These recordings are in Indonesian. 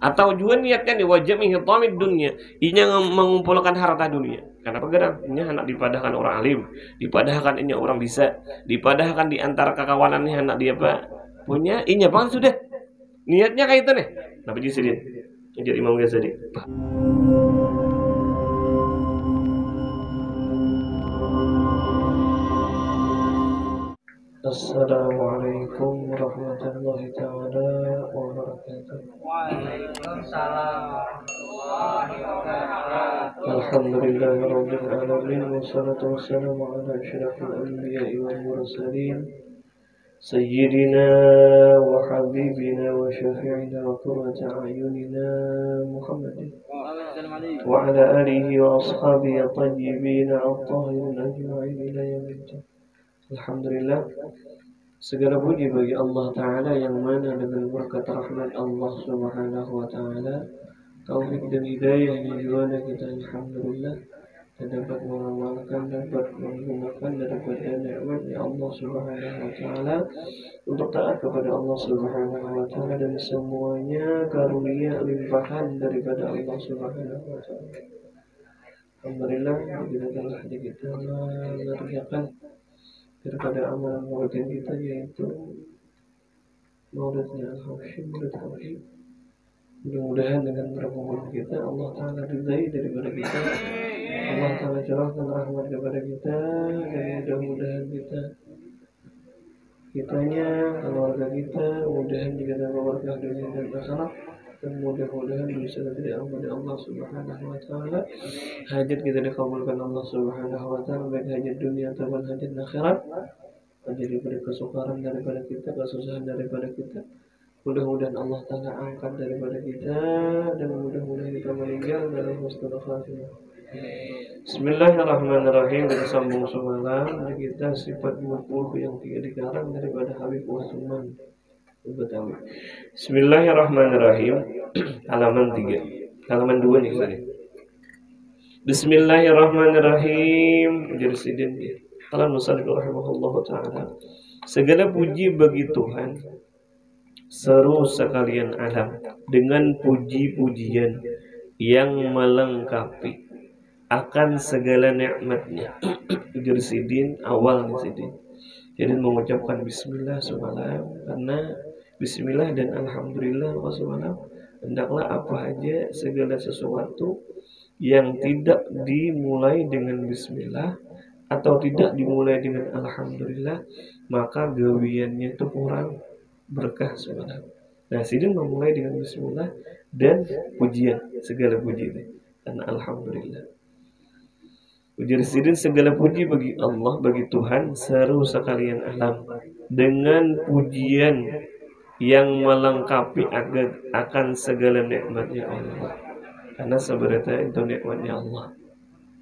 Atau juga niatkan di wajah menghitamid dunia, inya mengumpulkan harta dunia. Karena pegadang, inya hendak dipadahkan orang alim, dipadahkan inya orang bisa, dipadahkan di antara kakawanan ini hendak dia apa punya, inya bang sudah niatnya kayak itu nih. Nabi Jisidin, jadi Imam Ghazali. Assalamualaikum warahmatullahi taala wabarakatuh. Waalaikumsalam warahmatullahi wabarakatuh. Alhamdulillahirabbil alamin wassalatu wassalamu ala asyrafil anbiya'i wal mursalin sayyidina wa habibina wa syafi'ina wa qurrati a'yunina Muhammadin wa ala alihi wa ashabihi at-tayyibin at-tahirin ajma'in ila yaumiddin. Alhamdulillah, segala puji bagi Allah Ta'ala yang mana dengan berkat rahmat Allah Subhanahu wa Ta'ala, taufik dan hidayahnya juga kita alhamdulillah dapat mengamalkan, dapat menggunakan daripada nikmatnya Allah Subhanahu wa Ta'ala untuk taat kepada Allah Subhanahu wa Ta'ala, dan semuanya karunia limpahan daripada Allah Subhanahu wa Ta'ala. Alhamdulillah, kita telah kita mengerjakan daripada amalan rutin kita, yaitu maulidnya Al-Habsyi, maulid Habsyi. Mudah-mudahan dengan permohonan kita Allah Ta'ala ridai daripada kita, Allah Ta'ala curahkan rahmat kepada kita, dan mudah-mudahan kitanya, keluarga kita, mudah-mudahan juga dapat berkah dunia dan akhirat, dan mudah-mudahan bisa diampuni Allah Subhanahu wa Ta'ala. Hajat kita dikabulkan Allah Subhanahu wa Ta'ala, baik hajat dunia ataupun hajat akhirat. Menjadi beri kesukaran daripada kita, kesusahan daripada kita, mudah-mudahan Allah Ta'ala angkat daripada kita, dan mudah-mudahan kita meninggal dalam husnul khatimah. Bismillahirrahmanirrahim. Kita sambung semalam kita sifat 20 yang 3 dikarang daripada Habib Utsman Betawi. Bismillahirrahmanirrahim. Halaman 3, halaman 2 nih tadi. Bismillahirrahmanirrahim. Jadi sidin dia. Qala musannif rahimahullahu ta'ala. Segala puji bagi Tuhan, seru sekalian alam, dengan puji-pujian yang melengkapi akan segala nikmatnya. Ujar sidin awal nih sidin. Jadi mengucapkan bismillah semalam, karena bismillah dan alhamdulillah wassalam, hendaklah apa aja segala sesuatu yang tidak dimulai dengan bismillah atau tidak dimulai dengan alhamdulillah, maka gawiannya itu kurang berkah semalam. Nah, sidin memulai dengan bismillah dan pujian, segala puji ini, karena alhamdulillah. Ujar sidin, segala puji bagi Allah, bagi Tuhan, seru sekalian alam, dengan pujian yang melengkapi akan segala nikmatnya Allah. Karena sebenarnya itu nikmatnya Allah.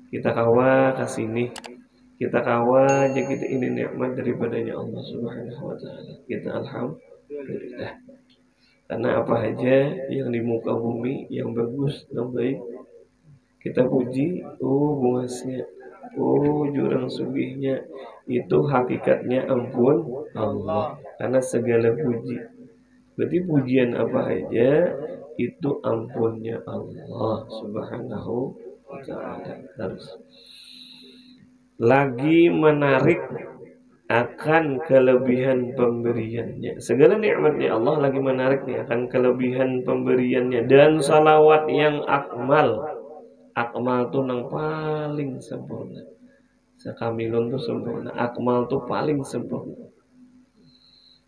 Kita kawa kasini, kita kawa aja kita ini nikmat daripadanya Allah Subhanahu wa Ta'ala. Kita alhamdulillah. Karena apa aja yang di muka bumi yang bagus dan baik, kita puji, bungasnya, jurang sugihnya, itu hakikatnya ampun Allah. Karena segala puji, berarti pujian apa aja itu ampunnya Allah Subhanahu wa Ta'ala. Harus lagi menarik akan kelebihan pemberiannya. Segala nikmatnya Allah lagi menarik nih akan kelebihan pemberiannya. Dan salawat yang akmal, akmal tuh yang paling sempurna. Sekamilun tuh sempurna, akmal tuh paling sempurna.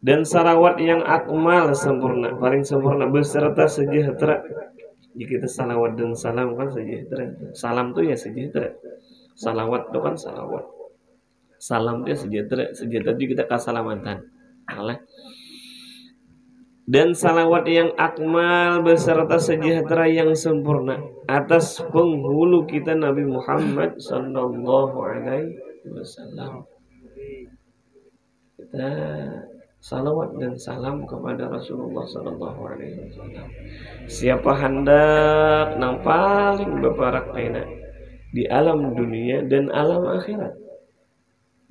Dan salawat yang akmal sempurna, paling sempurna, beserta sejahtera. Jika kita salawat dan salam kan sejahtera. Salam tuh ya sejahtera. Salawat itu kan salawat. Salam itu sejahtera. Sejahtera itu kita keselamatan. Dan salawat yang akmal beserta sejahtera yang sempurna atas penghulu kita Nabi Muhammad sallallahu alaihi wasallam. Kita salawat dan salam kepada Rasulullah sallallahu alaihi wasallam. Siapa hendak nang paling bebarak kena di alam dunia dan alam akhirat.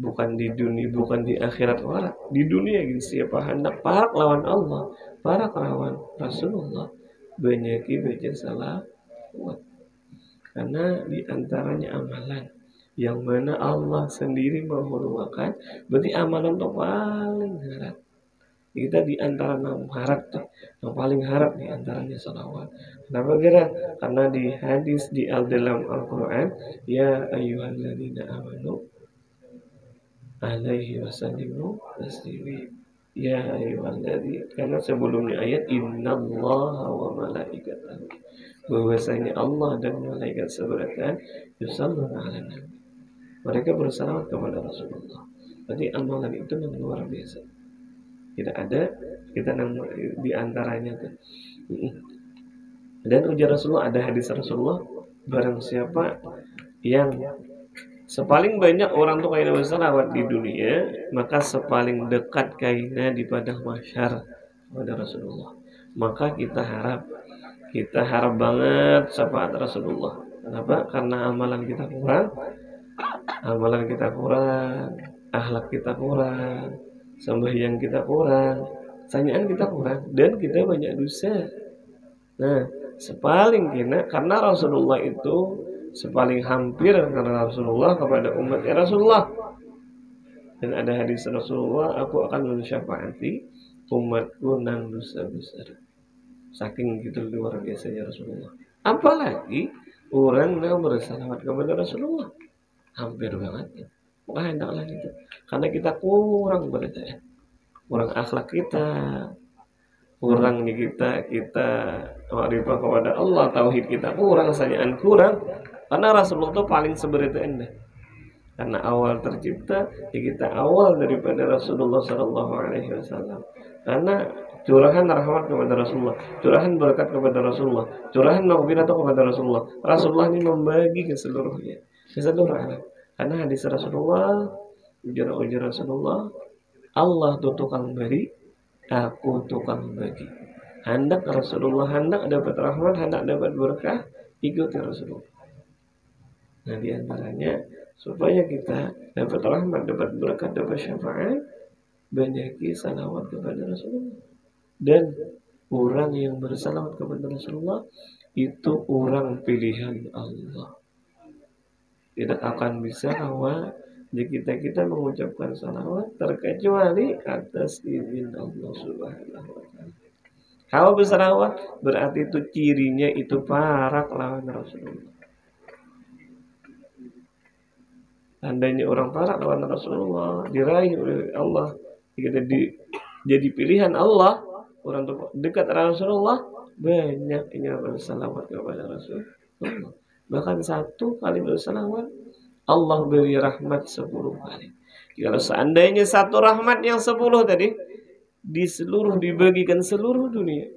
Bukan di dunia, bukan di akhirat warak. Di dunia siapa hendak parak lawan Allah, parak lawan Rasulullah, banyaki baca salawat. Karena diantaranya amalan yang mana Allah sendiri menghurmakan, berarti amalan itu paling harap. Kita di antara enam harap tuh, yang paling harap di antaranya salawat. Kenapa kira? Karena di hadis di dalam Al-Quran, ya ayyuhalladzina amanu alaihi wasallimu taslima. Ya ayyuhalladzina, karena sebelumnya ayat innallaha wa malaikatahu, bahwasanya Allah dan malaikat seberatan yusalluna 'alan nabi. Mereka bersalawat kepada Rasulullah. Berarti amalan itu yang luar biasa. Tidak ada kita di antaranya tuh. Dan ujar Rasulullah, ada hadis Rasulullah, barang siapa yang sepaling banyak orang tuh kaina bersalawat di dunia, maka sepaling dekat kaina di padang mahsyar kepada Rasulullah. Maka kita harap banget syafaat Rasulullah. Kenapa? Karena amalan kita kurang, akhlak kita kurang, sembahyang kita kurang, sanyaan kita kurang, dan kita banyak dosa. Nah, sepaling kena karena Rasulullah itu sepaling hampir karena Rasulullah kepada umatnya Rasulullah. Dan ada hadis Rasulullah, aku akan mensyafaati umatku nang dosa besar. Saking gitu luar biasanya Rasulullah. Apalagi orang yang bersalawat kepada Rasulullah, hampir banget. Wah, hendaklah gitu. Karena kita kurang berdaya, kurang akhlak kita, kurangnya kita ma'rifah kepada Allah, tauhid kita kurang, sanyaan kurang. Karena Rasulullah itu paling seberita indah. Karena awal tercipta, ya kita awal daripada Rasulullah Sallallahu Alaihi Wasallam. Karena curahan rahmat kepada Rasulullah, curahan berkat kepada Rasulullah, curahan maghfirah kepada Rasulullah. Rasulullah ini membagi ke seluruhnya, ke seluruh alam. Karena hadis Rasulullah, ujar Rasulullah, Allah itu tukang beri, aku tukang bagi. Hendak Rasulullah, hendak dapat rahmat, hendak dapat berkah, ikuti Rasulullah. Nah, di antaranya supaya kita dapat rahmat, dapat berkat, dapat syafaat, banyaki salawat kepada Rasulullah. Dan orang yang bersalawat kepada Rasulullah itu orang pilihan Allah. Tidak akan bisa bahwa kita mengucapkan salawat terkecuali atas izin Allah Subhanahu wa taala. Kalau bersalawat berarti itu cirinya itu parak lawan Rasulullah. Andainya orang parak lawan Rasulullah diraih oleh Allah, kita jadi pilihan Allah, orang dekat Rasulullah, banyak yang bersalawat kepada Rasulullah. Bahkan satu kali bersalawat Allah beri rahmat 10 kali. Kalau seandainya satu rahmat yang 10 tadi dibagikan seluruh dunia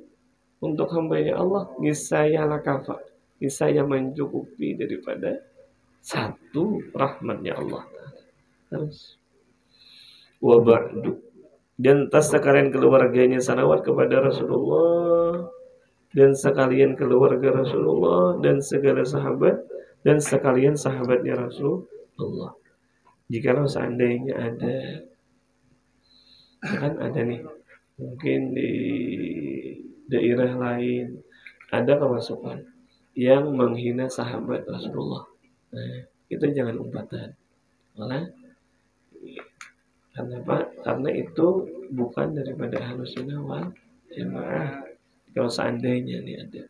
untuk hamba-Nya Allah, niscaya lakafa, niscaya mencukupi daripada satu rahmatnya Allah. Terus wa ba'du, dan tas sekalian keluarganya salawat kepada Rasulullah, dan sekalian keluarga Rasulullah, dan segala sahabat, dan sekalian sahabatnya Rasulullah. Jikalau seandainya ada nih, mungkin di daerah lain ada kemasukan yang menghina sahabat Rasulullah. Nah, itu jangan umpatan. Karena itu bukan daripada Ahlus Sunnah wal Jamaah. Kalau seandainya nih ada,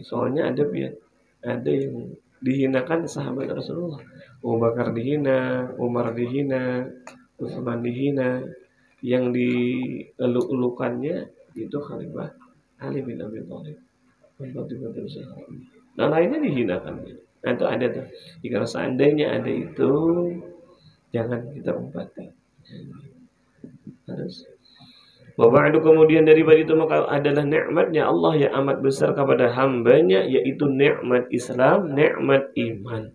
soalnya ada yang dihinakan sahabat Rasulullah. Abu Bakar dihina, Umar dihina, Utsman dihina, yang dieluk-elukannya itu Khalifah Ali bin Abi Thalib. Nah, lainnya dihinakan. Nah, itu ada tuh. Jika seandainya ada itu, jangan kita umpati. Harus. Wabadu, kemudian daripada itu maka adalah nikmatnya Allah yang amat besar kepada hambanya, yaitu nikmat Islam, nikmat iman.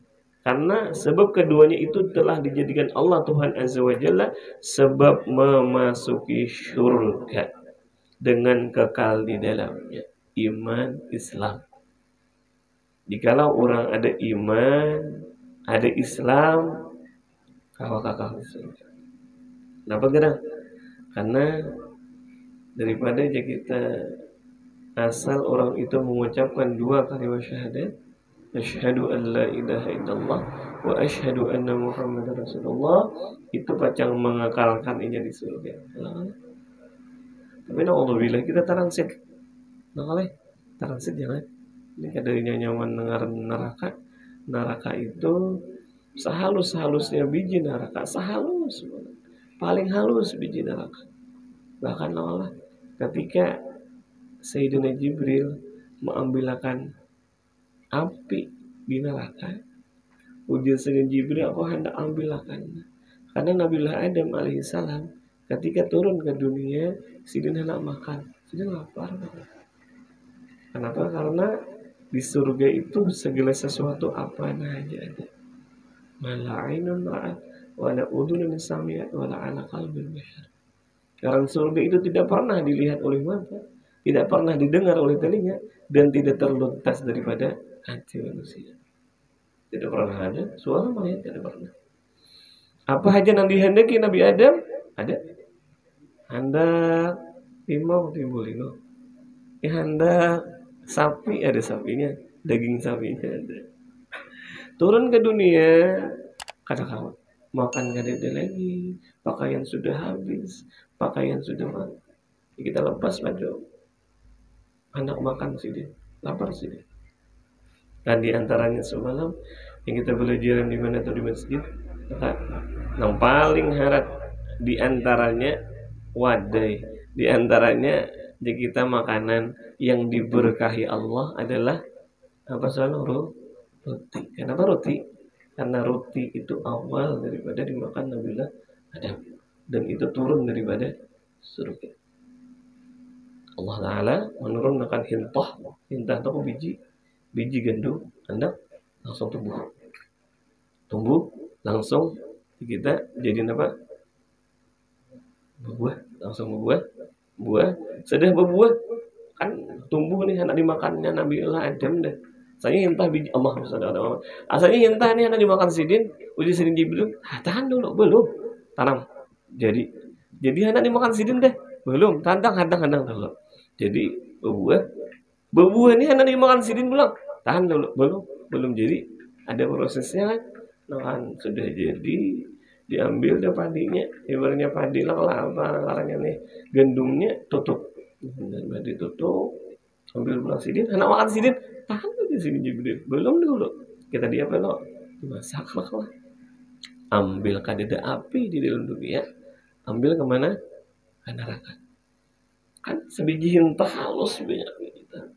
Karena sebab keduanya itu telah dijadikan Allah Tuhan Azza wa Jalla sebab memasuki syurga dengan kekal di dalamnya. Iman Islam. Jikalau orang ada iman, ada Islam, kakak di surga. Kenapa gerang? Karena daripada kita asal orang itu mengucapkan 2 kalimat syahadat, asyhadu an la ilaha illallah wa asyhadu anna muhammadar rasulullah, itu pacang mengekalkan inya di surga. Tapi naudzubillah kita transit. Nakale transit jangan. Ini kadarinya nyaman dengar neraka. Neraka itu sehalus-halusnya biji neraka, sehalus paling halus biji neraka. Bahkan Allah ketika Sayyidina Jibril mengambilkan api di neraka, ujar Sayyidina Jibril, aku hendak ambilkan. Karena Nabiullah Adam alaihissalam ketika turun ke dunia, Sidin hendak makan, Sidin lapar. Kenapa? Karena di surga itu segala sesuatu apa aja ada. Mala ainun ra'at, wala udhunun sami'at, wala ala qalbil bashar. Karena surga itu tidak pernah dilihat oleh mata, tidak pernah didengar oleh telinga, dan tidak terlintas daripada hati manusia. Tidak pernah ada suara mayat, tidak pernah. Apa aja yang dihendaki Nabi Adam ada. Hendak limau timbulino. Hendak sapi ada sapinya, daging sapinya ada. Turun ke dunia kata kawan, makan gak ada lagi, pakaian sudah habis, pakaian sudah mati. Kita lepas baju, anak makan sih dia, lapar sih dia. Dan di antaranya semalam yang kita belajar di mana tuh di masjid, yang paling harap di antaranya wadai, di antaranya kita makanan yang diberkahi Allah adalah apa soalnya roti. Kenapa roti? Karena roti itu awal daripada dimakan Nabiullah Adam, dan itu turun daripada surga. Allah Ta'ala menurunkan hintah itu biji gandum, hendak langsung tumbuh langsung kita jadi apa? Berbuah, langsung buah, sudah berbuah kan tumbuh nih hendak dimakannya Nabiullah Adam deh. Asalnya hintah biji Allah SWT. Asalnya hintah nih hendak dimakan Sidin, uji Sidin Jibril, tahan dulu, belum tanam. Jadi hendak dimakan Sidin deh, belum, hadang dulu. Jadi berbuah nih hendak dimakan Sidin pulang, tahan dulu, belum jadi, ada prosesnya kan, sudah jadi, diambil deh padinya, ibaratnya padi lah larangnya nih, gandumnya tutup, dan ditutup, ambil pulang Sidin, hendak makan Sidin, tahan dulu Sidin Jibril, belum dulu, kita diapa lo, dimasak lah, ambil kadeda api di dalam dunia, ambil kemana? Ke neraka. Kan sebiji hintah halus banyak kita.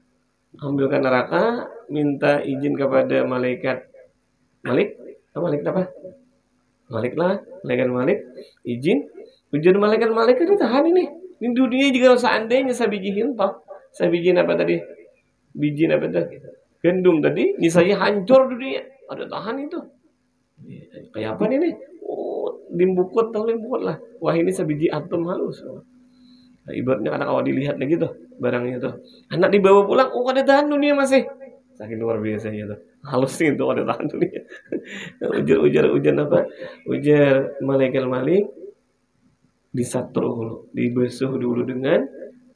Ambil ke neraka, minta izin kepada malaikat Malik apa? Malik izin. Ujian malaikat itu tahan ini. Ini dunia juga seandainya sebiji hintah, sebiji apa tadi? Biji apa tadi? Gandum tadi, ini saya hancur dunia. Ada tahan itu. Kayak apa nih? Limbukut lah. Wah ini sebiji atom halus. Nah, ibaratnya anak awal dilihat lagi tuh barangnya tuh. Anak dibawa pulang, ada tahan dunia masih. Saking luar biasanya tuh. Halus itu ada tahan dunia. Ujar apa? Ujar malaikat Malik disatru dulu, dibesuh dulu dengan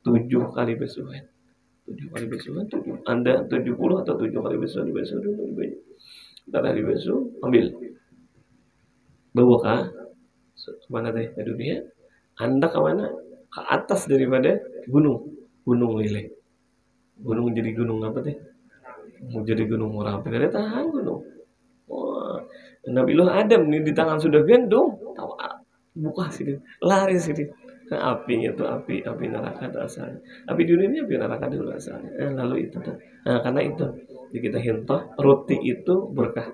7 kali besuhan. 7 kali besuhan, Anda 70 atau 7 kali besuhan dibesuh dulu. Setelah dibesuh, ambil. Bawa kemana teh ke dunia? Anda kemana? Ke atas daripada gunung lele. Gunung jadi gunung apa teh? Mau jadi gunung Merapi, karena tahan gunung. Wah, Nabiullah Adam nih di tangan sudah gendong, buka sini, lari sini. Nah, apinya tuh api neraka itu asalnya. Api dunia ini api neraka dulu asalnya. Lalu itu tuh. Nah, karena itu kita hintah roti itu berkah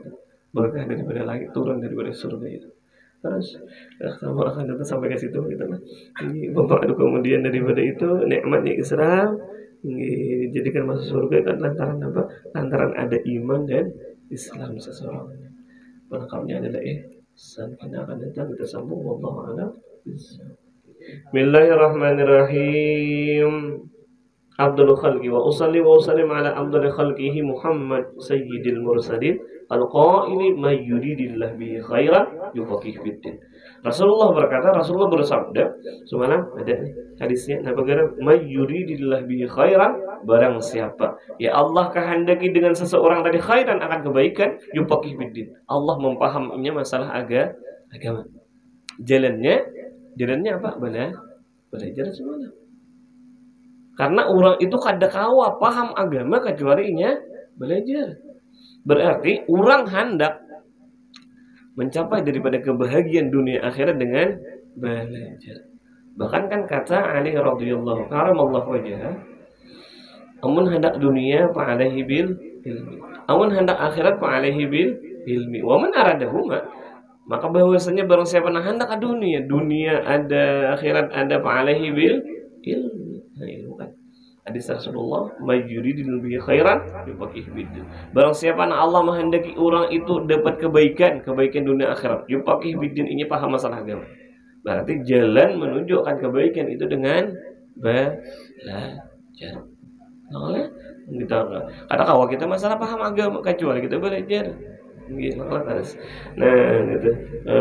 daripada langit, turun daripada surga itu. Terus kamu akan datang sampai ke situ gitu lah. Ini bapak kemudian daripada itu nikmatnya Islam dijadikan masuk surga kan lantaran apa? Lantaran ada iman dan Islam seseorang. Pelengkapnya adalah ihsan. Kita akan datang, kita sambung. Wallahu a'lam. Bismillahirrahmanirrahim. Abdul khalqi wa usalli wa usallim ala abdul khalqihi Muhammad sayyidil mursalin al-qaili may yuridillah bihi khairan yufaqih fiddin. Rasulullah bersabda, semalam ada hadisnya, nah bagaimana mayyuridillah bihi khairan, barang siapa ya Allah kehendaki dengan seseorang tadi khairan, akan kebaikan, yufaqih fiddin, Allah memahaminya masalah agama. Jalannya apa? Belajar semuanya. Karena orang itu kada kawa paham agama kecuali nya belajar. Berarti orang hendak mencapai daripada kebahagiaan dunia akhirat dengan belajar. Bahkan kan kata Ali radhiyallahu karamallahu wajhah, amun hendak dunia fa alaihi bil ilmi, amun hendak akhirat fa alaihi bil ilmi, wa man aradahuma, maka bahwasanya barang siapa yang hendak dunia ada, akhirat ada, fa alaihi bil ilmi. Nah, itu kan hadis Rasulullah, mayyuridil bihi khairan yufaqih fiddin. Barang siapa yang Allah menghendaki orang itu dapat kebaikan dunia akhirat, yufaqih fiddin, ini paham masalah agama. Berarti jalan menuju akan kebaikan itu dengan belajar. Nah, kita kata kawan kita masalah paham agama kecuali kita belajar. Nah, gitu.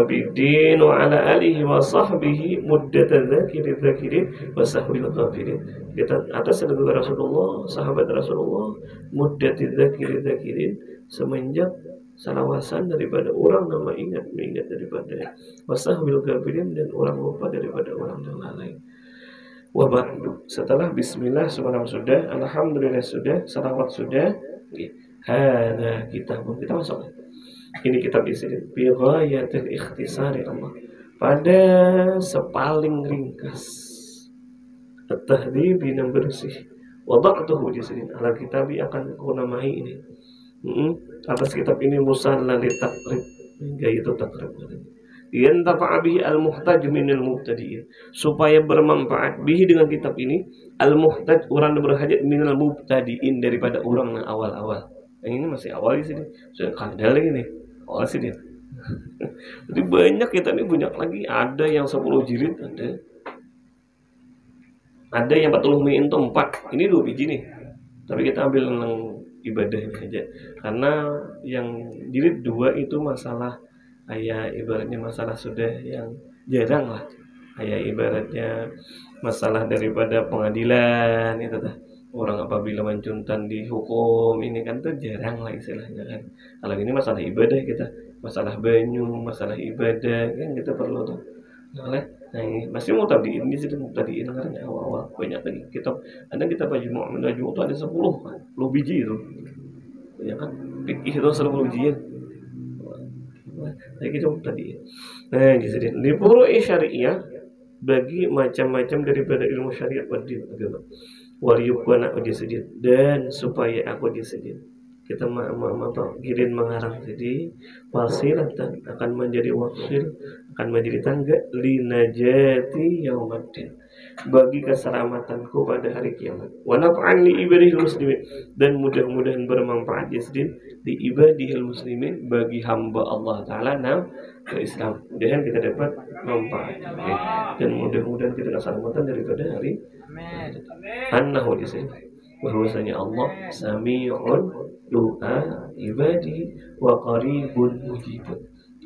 Bidin wa ala alihi wa sahbihi muddatan dzakirin wa sahbil ghafirin. Kita atas negara Rasulullah, sahabat Rasulullah, muddatil dzakirin, semenjak salawasan daripada orang nama mengingat daripada wasahbil ghafirin, dan orang lupa daripada orang yang lalai. Wa ba'du, setelah bismillah subhanallah sudah, alhamdulillah sudah, salawat sudah, hada kita masuk. Ini kitab isi bi ghayatil ikhtisari Allah, pada sepaling ringkas at-tahdhib yang bersih, wada'tuhu jisrin ala kitabi, akan kunamai ini atas kitab ini musalla li taqrib, hingga itu takrib yantafa bihi al-muhtaj minal mubtadi'in, supaya bermanfaat bihi dengan kitab ini al-muhtaj, orang yang berhajat, minal mubtadi'in, daripada orang yang awal-awal. Yang ini masih awal di sini, sudah kandal lagi nih awal sini. Jadi banyak kita ini, banyak lagi, ada yang 10 jilid, ada yang 40 itu 4, ini 2 biji nih, tapi kita ambil yang ibadah ini aja, karena yang jilid 2 itu masalah kayak ibaratnya masalah sudah yang jarang lah, kayak ibaratnya masalah daripada pengadilan itu dah. Orang apabila mencuntan dihukum ini kan tuh jarang lah istilahnya kan. Kalau ini masalah ibadah kita, masalah banyu, masalah ibadah kan kita perlu tuh. Nah ini masih mau tadiin di situ, tadiin karena awal-awal banyak lagi kitab. Ada kitab Majmu' itu ada 10 biji itu. Banyak kan fikih itu 10 biji. Nah, gitu tadi. Nah, gitu. Di furu'i syariah, bagi macam-macam daripada ilmu syariat wadin agama. Waliyukwana ujisidin, dan supaya aku ujisidin. Kita kirin mengarang, jadi wasilatan, akan menjadi wasil, akan menjadi tangga linajati yaumaddin, bagi keselamatanku pada hari kiamat. Wa naf'an li ibadihil muslimin, dan mudah-mudahan bermanfaat jasdin di ibadihil muslimin, bagi hamba Allah Ta'ala ke Islam. Dan kita dapat manfaat, dan mudah-mudahan kita keselamatan daripada hari annahu disini, bahwasanya Allah sami'un du'a ibadi wa qaribun mujibun,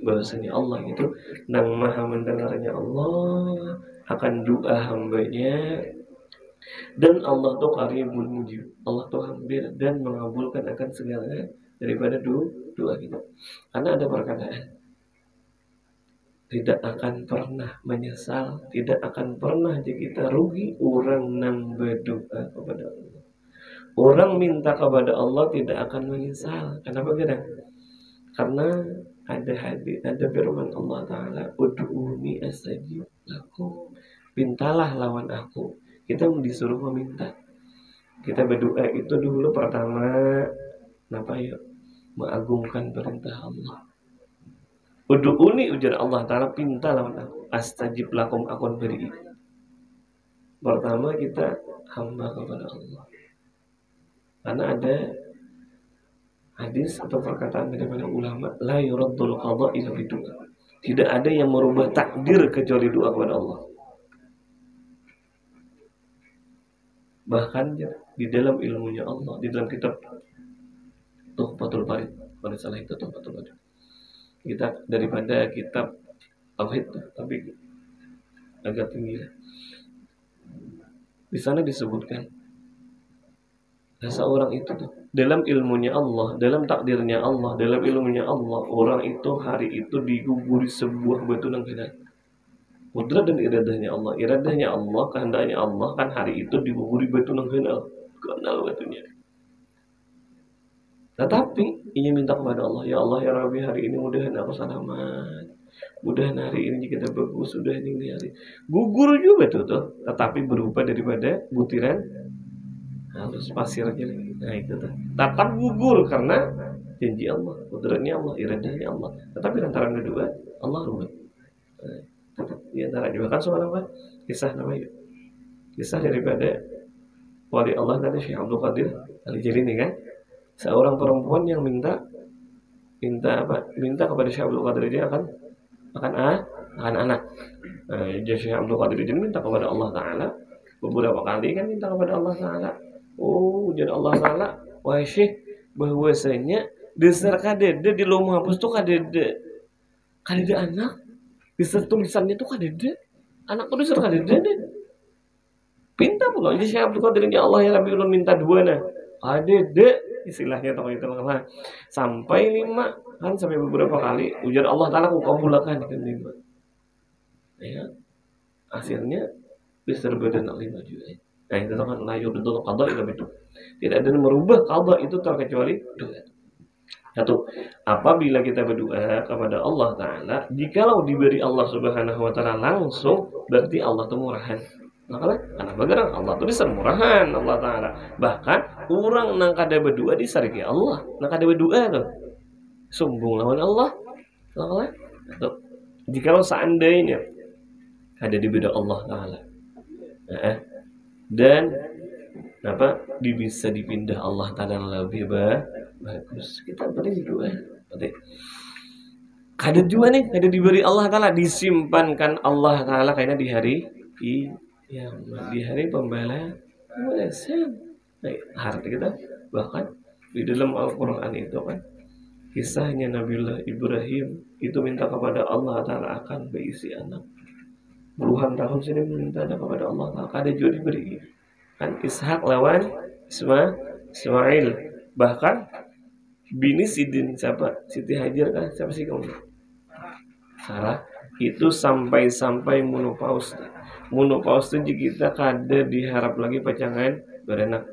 bahwasanya Allah itu nang maha mendengarnya Allah akan doa hambanya, dan Allah tuh qaribun mujib, Allah tuh hampir dan mengabulkan akan segala daripada doa kita. Karena ada perkataan, tidak akan pernah menyesal, tidak akan pernah jika kita rugi orang nang berdoa kepada Allah. Orang minta kepada Allah tidak akan menyesal. Kenapa kita? Karena ada hadis, ada firman Allah Ta'ala, ud'uni astajib lakum, mintalah lawan aku. Kita disuruh meminta. Kita berdoa itu dulu pertama mengagungkan perintah Allah. Ud'uni, ujar Allah Ta'ala, pinta lawan aku, astajib lakum, aku beri. Pertama kita hamba kepada Allah. Karena ada hadis atau perkataan daripada ulama, la yuraddul qada illa bidu'a, tidak ada yang merubah takdir kecuali doa kepada Allah. Bahkan di dalam ilmunya Allah, di dalam kitab Tuhfatul Barid, pada salah itu Tuhfatul Barid, kita daripada kitab tauhid tapi agak tinggi. Di sana disebutkan seorang itu tuh dalam ilmunya Allah, dalam takdirnya Allah, dalam ilmunya Allah, orang itu hari itu diguguri sebuah batu nang kena. Kudrat dan iradahnya Allah, kehendaknya Allah kan hari itu diguguri batu nang kena. Kenal batunya. Tetapi ia minta kepada Allah, ya Allah ya Rabbi, hari ini mudahan aku selamat. Mudahan hari ini kita bagus, sudah ini hari. Gugur juga tuh, tetapi berupa daripada butiran halus pasir aja lagi. Nah itu tuh. Tetap gugur karena janji Allah, kudratnya Allah, iradahnya Allah. Tetapi antara kedua Allah rubah. Tetap di antara juga kan soal apa? Kisah namanya. Kisah daripada wali Allah tadi Syekh Abdul Qadir Al-Jilani kan. Seorang perempuan yang minta kepada Syekh Abdul Qadir dia akan anak. Jadi Syekh Abdul Qadir dia minta kepada Allah Taala beberapa kali kan minta kepada Allah Taala. Oh, jadi Allah Taala, wahai Syekh, bahwasanya dasar kadede di Lauh Mahfuz tuh kadede anak. Dasar tulisannya tuh kadede. Anak tuh dasar kadede deh. Pinta pula jadi Syekh Abdul Qadir ya Allah ya Rabbi ulun minta dua nah. Kadede istilahnya toh itu lah. Sampai 5 kan sampai beberapa kali ujar Allah Taala ku kabulkan kan 5. Ya. Hasilnya bisa berbeda 5 juga. Nah itu kan layu betul qada ila itu. Tidak ada yang merubah qada itu terkecuali doa. Satu, apabila kita berdoa kepada Allah Taala, jikalau diberi Allah Subhanahu wa taala langsung berarti Allah itu murahan. Makanya karena bagaimana Allah itu bisa murahan Allah Taala. Bahkan orang nang kada berdoa disariki Allah, nang kada berdoa tuh sombong lawan Allah. Makanya jikalau seandainya ada diberi Allah Taala. Dan bisa dipindah Allah Taala lebih bagus. Kita beri doa. Kada juga nih, kada diberi Allah Taala disimpankan Allah Taala kayaknya di hari pembalasan. Nah, arti kita bahkan di dalam Al-Quran itu kan kisahnya Nabiullah Ibrahim itu minta kepada Allah Taala akan berisi anak. Puluhan tahun sini minta kepada Allah Taala kada juga diberi. Kan Ishak lawan Ismail. Bahkan bini Sidin siapa? Siti Hajar kan siapa sih kamu? Sarah itu sampai menopause. Menopause itu kita kada diharap lagi pacangan berenak,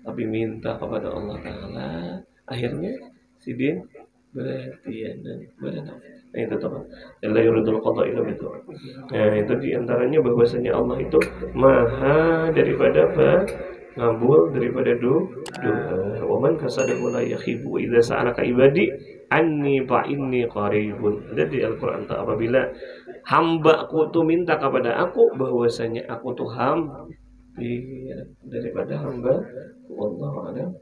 tapi minta kepada Allah Taala. Akhirnya Sidin berenak. Nah itu tuh. La yuridul qada illa itu. Nah itu diantaranya bahwasanya Allah itu maha daripada ngabul daripada doa. Wa man kasadahu la yakhibu idza sa'alaka ibadi anni fa inni qaribun. Ada di Al-Qur'an apabila hamba-Ku tuh minta kepada aku bahwasanya aku tuh daripada hamba. Wallahu a'lam.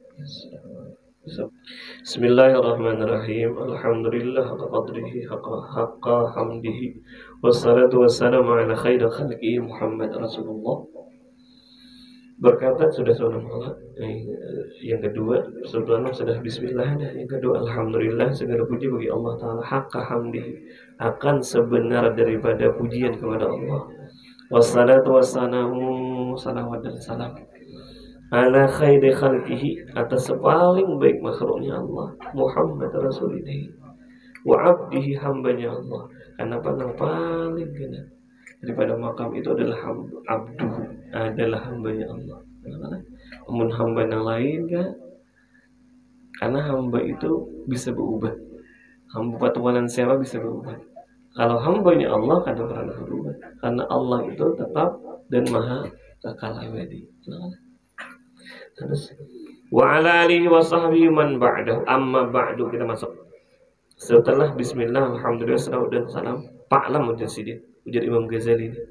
Bismillahirrahmanirrahim. Alhamdulillah haqqa qadrihi haqqa hamdihi wassalatu wassalamu ala khairi khalqihi Muhammad Rasulullah. Berkata sudah subhanallah. Yang kedua sebelumnya sudah bismillah. Yang kedua alhamdulillah, segala puji bagi Allah Taala haqqa hamdihi, akan sebenar daripada pujian kepada Allah. Wassalatu wassalamu, salawat dan salam ala khairi khalqihi, atas paling baik makhluknya Allah Muhammad Rasulullah wa abdihi, hambanya Allah. Kenapa yang paling kena daripada makam itu adalah abdu, adalah hambanya Allah. Namun hamba yang lain kan, karena hamba itu bisa berubah. Hamba patualan siapa bisa berubah. Kalau hambanya Allah kadang pernah berubah, karena Allah itu tetap dan maha kekal abadi. Terus wa ala alihi wa sahbihi man ba'dahu, amma ba'du, kita masuk setelah bismillah alhamdulillah salawat dan salam fa'lam mujasidin ujar Imam Ghazali ini,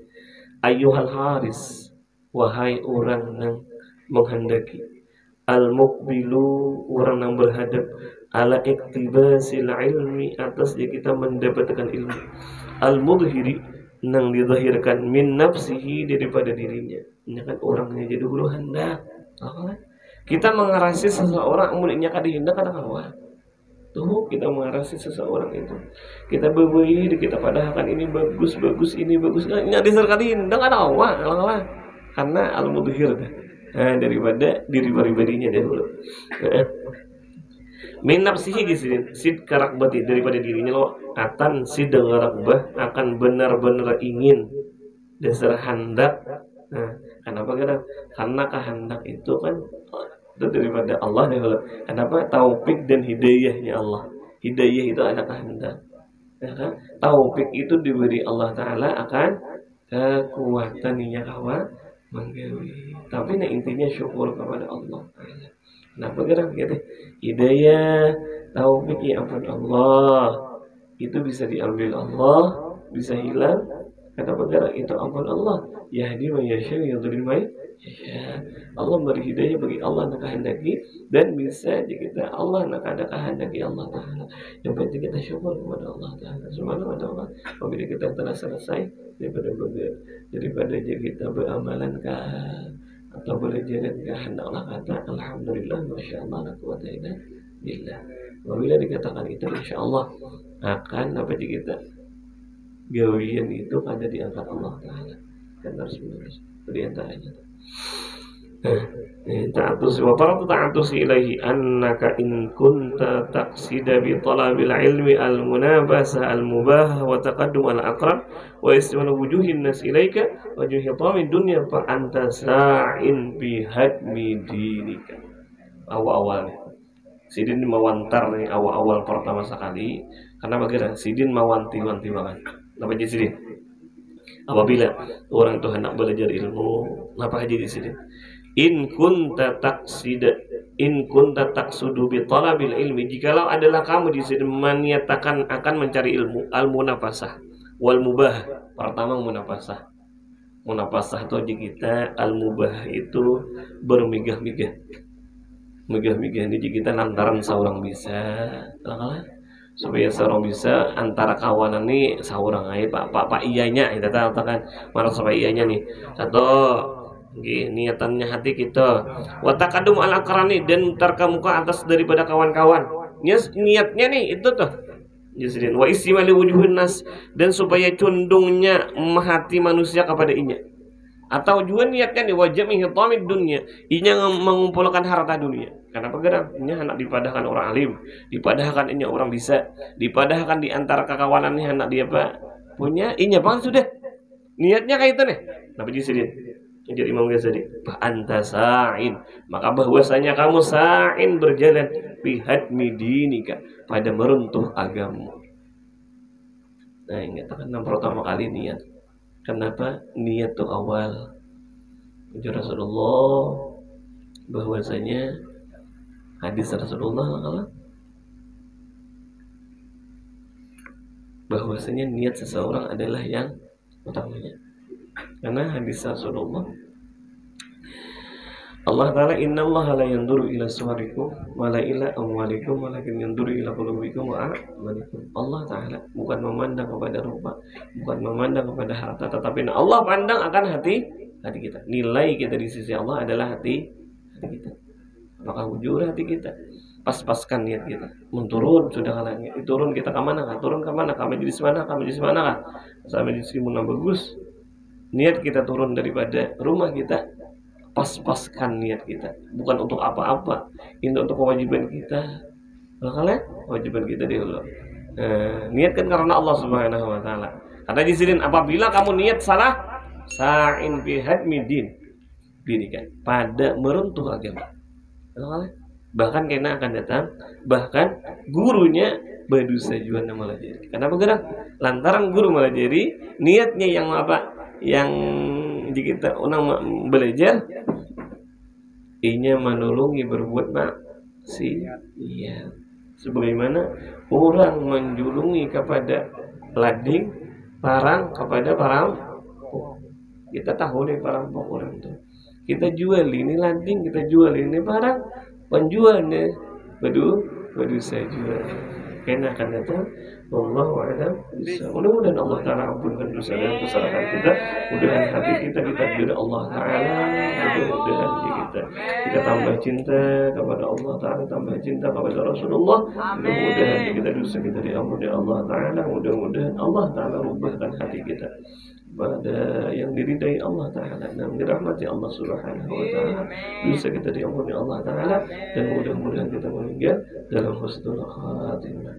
ayyuhal haris, wahai orang yang menghendaki, al muqbilu, orang yang berhadap, ala iktibasil ilmi, atas kita mendapatkan ilmu, al mudhiri, yang dizahirkan, min nafsihi, daripada dirinya. Ini kan orangnya jadi hulu hendak. Kita mengerasi seseorang mulutnya kada hendak kada kawan. Tuh kita mengarasi seseorang itu, kita berbui, kita padahkan ini bagus, ini bagus, nggak diserkatin, dah kan awak, lah, karena al-mudhir daripada diri pribadinya dahulu. Min nafsihi sid karakbati, daripada dirinya lo akan sid karakbah, akan benar-benar ingin dasar hendak. Nah, kenapa karena kehendak itu kan itu daripada Allah dahulu. Kenapa? Taufik dan hidayahnya Allah. Hidayah itu ada kehendak. Ya kan? Taufik itu diberi Allah Ta'ala akan kekuatan yang kawan menggawi. Tapi intinya syukur kepada Allah Ta'ala. Kenapa gitu? Hidayah, taufik ya ampun Allah. Itu bisa diambil Allah, bisa hilang. Kenapa itu ampun Allah. Yahdi wa yasha yudhil may yasha. Allah beri hidayah bagi Allah nak kehendaki, dan bisa kita Allah nak ada kehendaki Allah Ta'ala. Yang penting kita syukur kepada Allah Ta'ala. Subhanahu wa ta'ala. Apabila kita telah selesai daripada kita beramalan atau belajar hendaklah kata alhamdulillah masyaallah la quwwata illa billah. Apabila dikatakan itu insyaallah akan kita gawian itu ada di angkat Allah Ta'ala. Dan harus menerus di antaranya. Ta'atus wa faratu ta'atus ilaihi annaka in kunta taqsida bi talabil ilmi al-munabasa al-mubah wa taqaddum al-aqrab wa istimal wujuhin nas ilaika wa juhitamid dunya fa anta sa'in bi hadmi dinika. Awal-awalnya Sidin mewantar nih awal-awal pertama sekali. Karena bagaimana Sidin mewanti-wanti banget. Apa jadi Sidin? Apabila orang itu hendak belajar ilmu, apa aja di sini? In kunta taqsudu bi talabil ilmi, jikalau adalah kamu di sini meniatakan akan mencari ilmu, al-munafasah wal mubah. Pertama munafasah. Munafasah itu aja kita, al-mubah itu bermigah-migah. Migah-migah ini kita lantaran seorang bisa. Supaya seorang bisa antara kawanan nih seorang aja pak iyanya kita katakan marah sampai iyanya nih satu niatannya hati kita watakadum ala karani dan terkemuka atas daripada kawan-kawan niatnya nih itu tuh jadiin wa istimali wujuhun nas, dan supaya condongnya hati manusia kepada inya, atau juga niatnya nih wajib menghitamid dunia inya mengumpulkan harta dunia. Kenapa ini hendak dipadahkan orang alim, dipadahkan ini orang bisa, dipadahkan di antara kekawanan ini hendak dia apa punya inya bang sudah niatnya kayak itu nih. Nabi Jisidin jadi Imam Ghazali fa anta sa'in, maka bahwasanya kamu sa'in berjalan bihadmi dinika pada meruntuh agama. Nah ingat kan pertama kali niat. Kenapa niat itu awal? Ujar Rasulullah bahwasanya hadis Rasulullah bahwasanya niat seseorang adalah yang utamanya. Karena hadis Rasulullah Allah Ta'ala innallaha la yanzuru ila suwarikum wa la ila amwalikum walakin yanzuru ila qulubikum wa a'malikum. Allah Ta'ala bukan memandang kepada rupa, bukan memandang kepada harta, tetapi Allah pandang akan hati kita. Nilai kita di sisi Allah adalah hati kita. Apakah jujur hati kita? Pas-paskan niat kita. Menturun sudah kalanya. Turun kita ke mana? Turun ke mana? Ke majelis mana? Ke majelis mana kah? Sampai di sini bagus. Niat kita turun daripada rumah kita. Pas-paskan niat kita. Bukan untuk apa-apa. Ini untuk kewajiban kita. Makanya kewajiban kita dulu. Niatkan karena Allah Subhanahu wa taala. Karena di sini apabila kamu niat salah, sa'in bi hadmi dinika pada meruntuh agama. Bahkan kena akan datang, bahkan gurunya berdosa juga nama melajari. Kenapa gerak? Lantaran guru melajari, niatnya yang apa? Yang kita orang belajar, inya menolongi berbuat maksiat. Sebagaimana orang menjulungi kepada lading, parang kepada parang. Kita tahu nih perampok orang itu. Kita jual ini lading, kita jual ini barang, penjualnya saya jual. Kena akan datang Wallahu a'lam bisa. Mudah-mudahan Allah Ta'ala ampunkan dosa dan kesalahan kita. Mudah-mudahan hati kita ditakdir Allah Ta'ala. Mudah-mudahan kita tambah cinta kepada Allah Ta'ala, tambah cinta kepada Rasulullah. Mudah-mudahan kita dosa kita diampuni Allah Ta'ala. Mudah-mudahan Allah Ta'ala rubahkan hati kita pada yang diridai Allah Ta'ala dan dirahmati Allah Subhanahu wa Ta'ala. Dosa kita diampuni Allah Ta'ala dan mudah-mudahan kita meninggal dalam husnul khatimah.